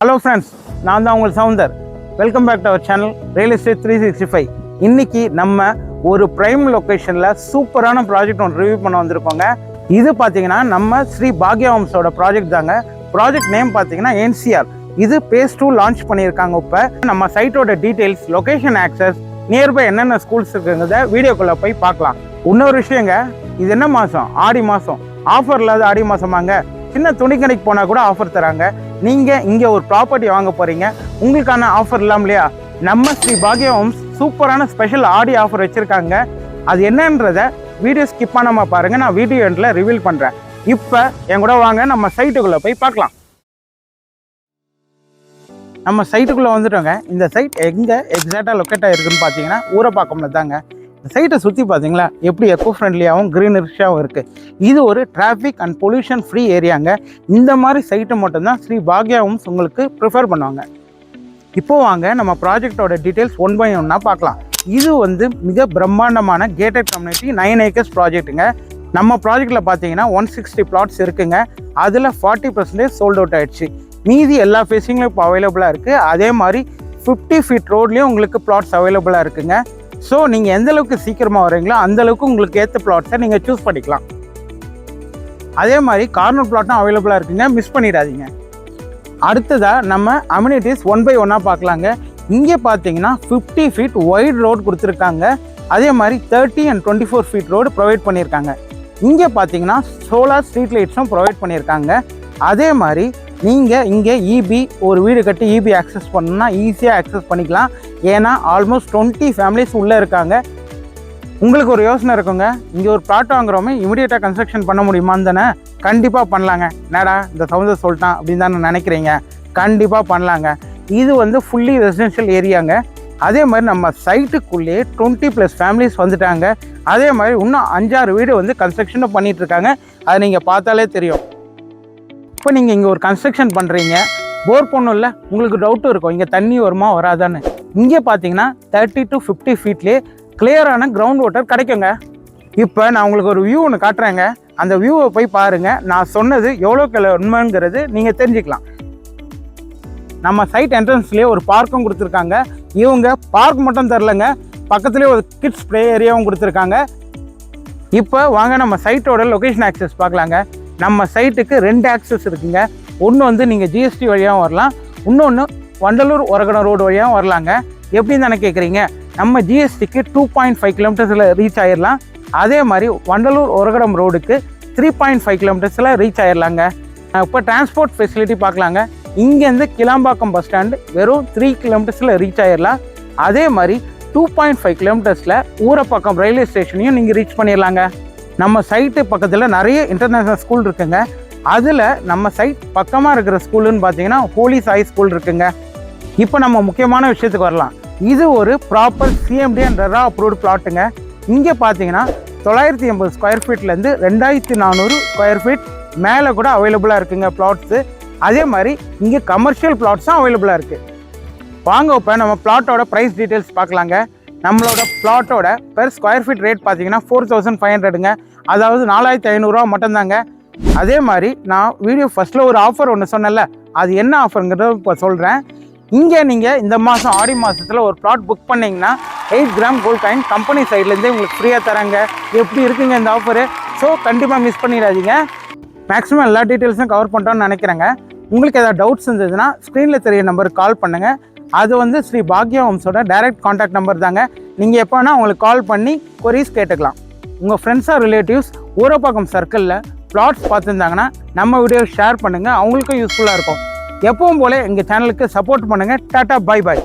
Hello friends, நான் தான் உங்கள் Soundar. Welcome back to our channel real estate 365. இன்னைக்கு நம்ம ஒரு பிரைம் லொக்கேஷனில் சூப்பரான ப்ராஜெக்ட் ஒன்று ரிவ்யூ பண்ண வந்திருக்கோங்க. இது பார்த்தீங்கன்னா நம்ம ஸ்ரீ பாக்யா ஹோம்ஸோட ப்ராஜெக்ட் தாங்க. ப்ராஜெக்ட் நேம் பார்த்தீங்கன்னா NCR. இது பேஸ் 2 லான்ச் பண்ணியிருக்காங்க. இப்போ நம்ம சைட்டோட டீட்டெயில்ஸ், லொக்கேஷன் ஆக்சஸ், நியர்பை என்னென்ன ஸ்கூல்ஸ் இருக்குங்கிறத வீடியோக்குள்ளே போய் பார்க்கலாம். இன்னொரு விஷயங்க, இது என்ன மாதம்? ஆடி மாதம். ஆஃபர் இல்லாத ஆடி மாதமாங்க. சின்ன துணிக்கடைக்கு போனால் கூட ஆஃபர் தராங்க. நீங்கள் இங்கே ஒரு ப்ராப்பர்ட்டி வாங்க போகிறீங்க, உங்களுக்கான ஆஃபர் இல்லாம இல்லையா? நம்ம ஸ்ரீ பாக்யா ஹோம்ஸ் சூப்பரான ஸ்பெஷல் ஆடி ஆஃபர் வச்சுருக்காங்க. அது என்னன்றதை வீடியோ ஸ்கிப் பண்ணாமல் பாருங்கள். நான் வீடியோ எண்டில் ரிவீல் பண்ணுறேன். இப்போ என் கூட வாங்க, நம்ம சைட்டுக்குள்ளே போய் பார்க்கலாம். நம்ம சைட்டுக்குள்ளே வந்துட்டோங்க. இந்த சைட் எங்கே எக்ஸாக்டாக லொக்கேட் ஆகிருக்குன்னு பார்த்தீங்கன்னா ஊரப்பாக்கம்ல தாங்க. சைட்டை சுற்றி பார்த்தீங்களா எப்படி எக்கோ ஃப்ரெண்ட்லியாகவும் க்ரீனரிஷாகவும் இருக்குது. இது ஒரு டிராஃபிக் அண்ட் பொல்யூஷன் ஃப்ரீ ஏரியாங்க. இந்த மாதிரி சைட்டை மட்டும்தான் ஸ்ரீ பாக்யா ஹோம்ஸ் உங்களுக்கு ப்ரிஃபர் பண்ணுவாங்க. இப்போ வாங்க நம்ம ப்ராஜெக்டோட டீட்டெயில்ஸ் ஒன் பை ஒன்னாக பார்க்கலாம். இது மிக பிரம்மாண்டமான கேட்டட் கம்யூனிட்டி 9 acres ப்ராஜெக்ட்டுங்க. நம்ம ப்ராஜெக்டில் பார்த்தீங்கன்னா 160 plots இருக்குங்க. அதில் 40% சோல்ட் அவுட் ஆகிடுச்சு. மீதி எல்லா ஃபேஸிங்லையும் இப்போ அவைலபிளாக இருக்குது. அதே மாதிரி 50 feet ரோட்லேயும் உங்களுக்கு பிளாட்ஸ் அவைலபிளாக இருக்குங்க. ஸோ நீங்கள் எந்தளவுக்கு சீக்கிரமாக வரீங்களோ அந்தளவுக்கு உங்களுக்கு ஏற்ற பிளாட்ஸை நீங்கள் சூஸ் பண்ணிக்கலாம். அதே மாதிரி கார்னர் பிளாட்டும் அவைலபிளாக இருக்குங்க, மிஸ் பண்ணிடாதீங்க. அடுத்ததாக நம்ம அம்யூனிட்டிஸ் ஒன் பை ஒன்னாக பார்க்கலாங்க. இங்கே பார்த்தீங்கன்னா 50 feet வைட் ரோடு கொடுத்துருக்காங்க. அதே மாதிரி 30 and 24 feet ரோடு ப்ரொவைட் பண்ணியிருக்காங்க. இங்கே பார்த்தீங்கன்னா சோலார் ஸ்ட்ரீட் லைட்ஸும் ப்ரொவைட் பண்ணியிருக்காங்க. அதே மாதிரி நீங்கள் இங்கே இபி ஒரு வீடு கட்டி இபி ஆக்சஸ் பண்ணணும்னா ஈஸியாக ஆக்சஸ் பண்ணிக்கலாம். ஏன்னா ஆல்மோஸ்ட் 20 ஃபேமிலிஸ் உள்ளே இருக்காங்க. உங்களுக்கு ஒரு யோசனை இருக்குங்க, இங்கே ஒரு பிளாட் வாங்குறோமே இமிடியேட்டாக கன்ஸ்ட்ரக்ஷன் பண்ண முடியுமான்னு தானே? கண்டிப்பாக பண்ணலாங்க. என்னடா இந்த சவுந்தர் சொல்லிட்டான் அப்படின்னு தானே நினைக்கிறீங்க? கண்டிப்பாக பண்ணலாங்க. இது ஃபுல்லி ரெசிடென்ஷியல் ஏரியாங்க. அதே மாதிரி நம்ம சைட்டுக்குள்ளேயே 20+ ஃபேமிலிஸ் வந்துட்டாங்க. அதே மாதிரி இன்னும் 5-6 வீடு கன்ஸ்ட்ரக்ஷனும் பண்ணிகிட்ருக்காங்க. அதை நீங்கள் பார்த்தாலே தெரியும். இப்போ நீங்கள் இங்கே ஒரு கன்ஸ்ட்ரக்ஷன் பண்ணுறீங்க, போர் போடணும் இல்லை, உங்களுக்கு டவுட்டும் இருக்கும் இங்கே தண்ணி வருமா வராதான்னு. இங்கே பார்த்தீங்கன்னா 30 to 50 feetலேயே கிளியரான கிரவுண்ட் வாட்டர் கிடைக்குங்க. இப்போ நான் உங்களுக்கு ஒரு வியூ ஒன்று காட்டுறேங்க. அந்த வியூவை போய் பாருங்கள். நான் சொன்னது எவ்வளோ உண்மைங்கிறது நீங்கள் தெரிஞ்சுக்கலாம். நம்ம சைட் என்ட்ரன்ஸ்லேயே ஒரு பார்க்கும் கொடுத்துருக்காங்க. இவங்க பார்க் மட்டும் தரலைங்க, பக்கத்துலேயே ஒரு கிட்ஸ் ப்ளே ஏரியாவும் கொடுத்துருக்காங்க. இப்போ வாங்க நம்ம சைட்டோட லொக்கேஷன் ஆக்சஸ் பார்க்கலாங்க. நம்ம சைட்டுக்கு 2 ஆக்சஸ் இருக்குங்க. ஒன்று நீங்கள் GST வழியாகவும் வரலாம், இன்னொன்று வண்டலூர் ஒரகடம் ரோடு வழியாகவும் வரலாங்க. எப்படின்னு தானே கேட்குறீங்க? நம்ம GSTக்கு 2.5 kilometers ரீச் ஆகிடலாம். அதே மாதிரி வண்டலூர் ஒரகடம் ரோடுக்கு 3.5 kilometers ரீச் ஆகிடலாங்க. இப்போ டிரான்ஸ்போர்ட் ஃபெசிலிட்டி பார்க்கலாங்க. இங்கேருந்து கிளாம்பாக்கம் பஸ் ஸ்டாண்டு வெறும் 3 kilometers ரீச் ஆகிடலாம். அதே மாதிரி 2.5 kilometers ஊரப்பாக்கம் ரயில்வே ஸ்டேஷனையும் நீங்கள் ரீச் பண்ணிடலாங்க. நம்ம சைட்டு பக்கத்தில் நிறைய இன்டர்நேஷ்னல் ஸ்கூல் இருக்குங்க. அதில் நம்ம சைட் பக்கமாக இருக்கிற ஸ்கூலுன்னு பார்த்தீங்கன்னா ஹோலி சாய் ஸ்கூல் இருக்குங்க. இப்போ நம்ம முக்கியமான விஷயத்துக்கு வரலாம். இது ஒரு proper CMD and RERA approved பிளாட்டுங்க. இங்கே பார்த்தீங்கன்னா 980 square feetலேருந்து 2400 square feet மேலே கூட அவைலபிளாக இருக்குங்க பிளாட்ஸு. அதே மாதிரி இங்கே கமர்ஷியல் பிளாட்ஸும் அவைலபிளாக இருக்குது. வாங்க இப்போ நம்ம பிளாட்டோட ப்ரைஸ் டீட்டெயில்ஸ் பார்க்கலாங்க. நம்மளோட பிளாட்டோட பெர் ஸ்கொயர் ஃபீட் ரேட் பார்த்தீங்கன்னா 4500ங்க. அதாவது 4500 மட்டும்தாங்க. அதே மாதிரி நான் வீடியோ ஃபஸ்ட்டில் ஒரு ஆஃபர் ஒன்று சொன்னேன்ல, அது என்ன ஆஃபருங்கிறத இப்போ சொல்கிறேன். இங்கே நீங்கள் இந்த மாதம் ஆடி மாதத்தில் ஒரு பிளாட் புக் பண்ணிங்கன்னா 8 gram கோல்ட் காயின் கம்பெனி சைட்லேருந்தே உங்களுக்கு ஃப்ரீயாக தராங்க. எப்படி இருக்குங்க இந்த ஆஃபரு? ஸோ கண்டிப்பாக மிஸ் பண்ணிடாதீங்க. மேக்ஸிமம் எல்லா டீட்டெயில்ஸும் கவர் பண்ணிட்டோன்னு நினைக்கிறேங்க. உங்களுக்கு ஏதாவது டவுட்ஸ் இருந்ததுன்னா ஸ்க்ரீனில் தெரிய நம்பருக்கு கால் பண்ணுங்கள். அது ஸ்ரீ பாக்யா ஹோம்ஸோட டைரக்ட் கான்டாக்ட் நம்பர் தாங்க. நீங்கள் எப்போனா உங்களுக்கு கால் பண்ணி கொரீஸ் கேட்டுக்கலாம். உங்கள் ஃப்ரெண்ட்ஸாக ரிலேட்டிவ்ஸ் ஊரப்பாக்கம் சர்க்கிளில் பிளாட்ஸ் பார்த்துருந்தாங்கன்னா நம்ம வீடியோ ஷேர் பண்ணுங்கள், அவங்களுக்கும் யூஸ்ஃபுல்லாக இருக்கும். எப்பவும் போல எங்கள் சேனலுக்கு சப்போர்ட் பண்ணுங்கள். Tata, bye bye.